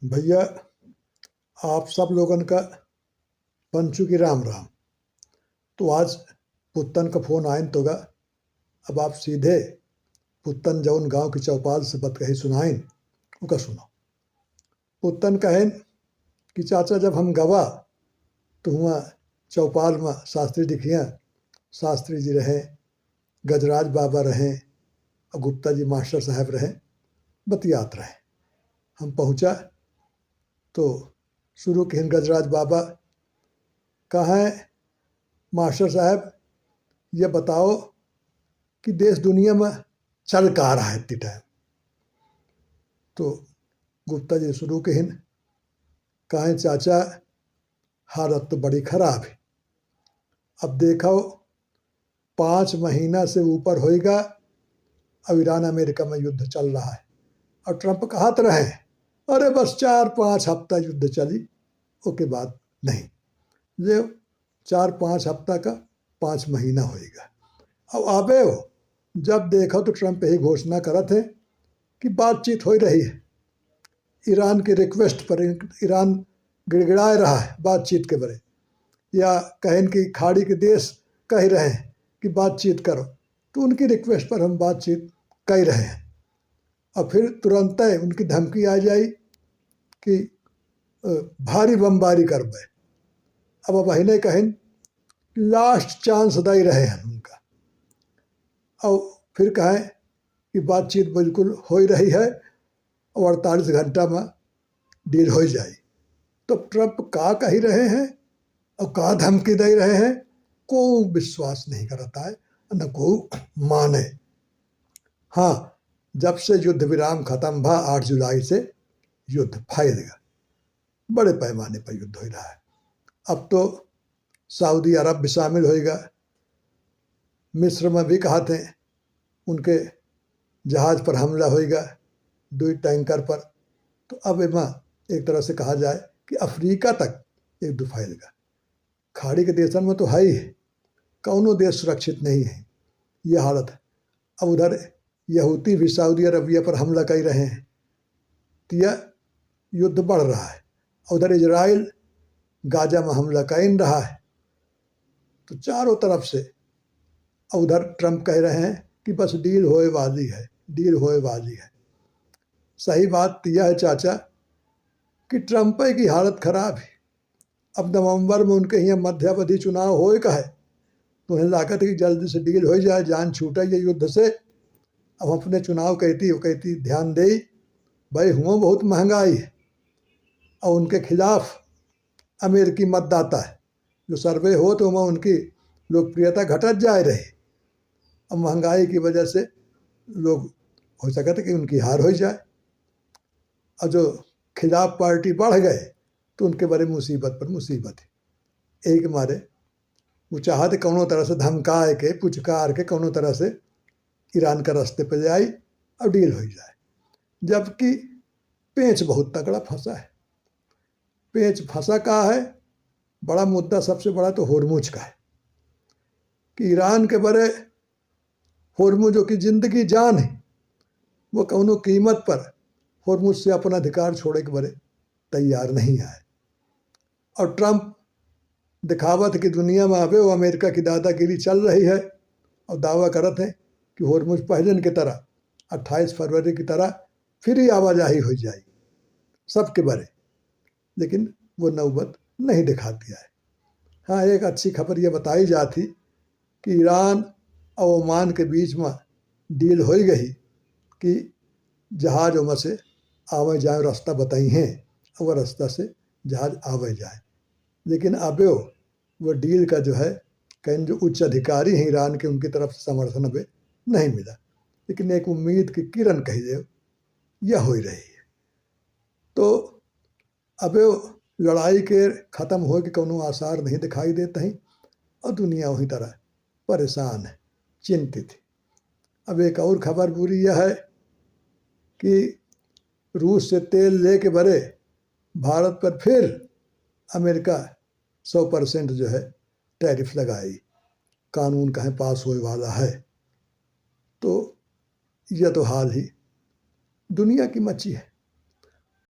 भैया, आप सब लोगन का पंचू की राम राम। तो आज पुत्तन का फोन आयन तोगा। अब आप सीधे पुत्तन जौन गांव की चौपाल से बत कही सुनाइन उका सुनो। पुत्तन कहेन कि चाचा जब हम गवा तो हुआ चौपाल में शास्त्री दिखिया। शास्त्री जी रहे, गजराज बाबा रहे और गुप्ता जी मास्टर साहब रहे, बतियात रहे। हम पहुँचा तो शुरू किन गजराज बाबा, कहा है मास्टर साहब ये बताओ कि देश दुनिया में चल कहाँ रहा है इतनी टाइम। तो गुप्ता जी शुरू किन, कहें चाचा हालत तो बड़ी खराब है। अब देखो 5 महीना से ऊपर होएगा अब ईरान अमेरिका में युद्ध चल रहा है और ट्रंप कहत रहे अरे बस 4-5 हफ्ता युद्ध चली, उसके बाद नहीं। ये 4-5 हफ्ता का 5 महीना होएगा। अब आबे हो जब देखो तो ट्रंप यही घोषणा करत है कि बातचीत हो रही है ईरान के रिक्वेस्ट पर। ईरान गिड़गिड़ाए रहा है बातचीत के बारे, या कहें कि खाड़ी के देश कह रहे हैं कि बातचीत करो, तो उनकी रिक्वेस्ट पर हम बातचीत कर रहे हैं। और फिर तुरंत उनकी धमकी आ जाई कि भारी बमबारी करबे। अब वही कहें लास्ट चांस दे रहे हैं उनका। और फिर कहें कि बातचीत बिल्कुल हो ही रही है और 48 घंटा में डील हो जाए। तो ट्रंप का कही रहे हैं और का धमकी दे रहे हैं, कोई विश्वास नहीं करता है, न कोई माने। हाँ, जब से युद्ध विराम खत्म भा 8 जुलाई से युद्ध फैलेगा, बड़े पैमाने पर युद्ध हो रहा है। अब तो सऊदी अरब भी शामिल होएगा, मिस्र में भी कहा थे उनके जहाज पर हमला होएगा 2 टैंकर पर। तो अब इमा एक तरह से कहा जाए कि अफ्रीका तक युद्ध फैलेगा। खाड़ी के देशन में तो है ही, कौनो देश सुरक्षित नहीं है, ये हालत है। अब उधर यहूदी भी सऊदी अरबिया पर हमला कर रहे हैं, तो यह युद्ध बढ़ रहा है। उधर इजराइल गाजा में हमला कर रहा है। तो चारों तरफ से उधर ट्रंप कह रहे हैं कि बस डील होए वाली है, डील होए वाली है। सही बात यह है चाचा कि ट्रंप की हालत खराब है। अब नवंबर में उनके यहाँ मध्यावधि चुनाव होए का है, तो उन्हें लागत है कि जल्दी से डील हो जाए, जान छूटे ये युद्ध से। अब अपने चुनाव कहती ध्यान दे भाई, हुआ बहुत महंगाई है और उनके खिलाफ अमेरिकी मतदाता है, जो सर्वे हो तो वहाँ उनकी लोकप्रियता घटत जाए रही। अब महंगाई की वजह से लोग हो सकता है कि उनकी हार हो जाए, और जो खिलाफ पार्टी बढ़ गए तो उनके बारे मुसीबत पर मुसीबत है। एक मारे वो चाहते कौनों तरह से धमकाए के पुचकार के कौनों तरह से ईरान का रास्ते पर जाए और डील हो जाए, जबकि पेंच बहुत तगड़ा फंसा है। पेंच फंसा का है, बड़ा मुद्दा सबसे बड़ा तो होर्मुज का है कि ईरान के बड़े होर्मुजों की जिंदगी जान है, वो कौनो कीमत पर होर्मुज से अपना अधिकार छोड़े के बड़े तैयार नहीं आए। और ट्रंप दिखावत कि दुनिया में आवे वो अमेरिका की दादागिरी चल रही है और दावा करत है कि होर्मुज पहले की तरह 28 फरवरी की तरह फिर ही आवाजाही हो जाए सबके बारे, लेकिन वो नौबत नहीं दिखाती है। हाँ, एक अच्छी खबर ये बताई जाती कि ईरान और ओमान के बीच में डील हो गई कि जहाज़ों में से आवे जाए रास्ता बताई हैं और वह रास्ता से जहाज़ आवे जाए। लेकिन अब वो डील का जो है कहीं जो उच्च अधिकारी हैं ईरान के, उनकी तरफ से समर्थन अभी नहीं मिला। लेकिन एक उम्मीद की किरण कही दे यह हो ही रही है। तो अब लड़ाई के ख़त्म हो के कोनो आसार नहीं दिखाई देते हैं और दुनिया वही तरह परेशान है, चिंतित है। अब एक और खबर बुरी यह है कि रूस से तेल ले के भरे भारत पर फिर अमेरिका 100% जो है टैरिफ लगाई, कानून कहीं पास होने वाला है। तो यह तो हाल ही दुनिया की मची है।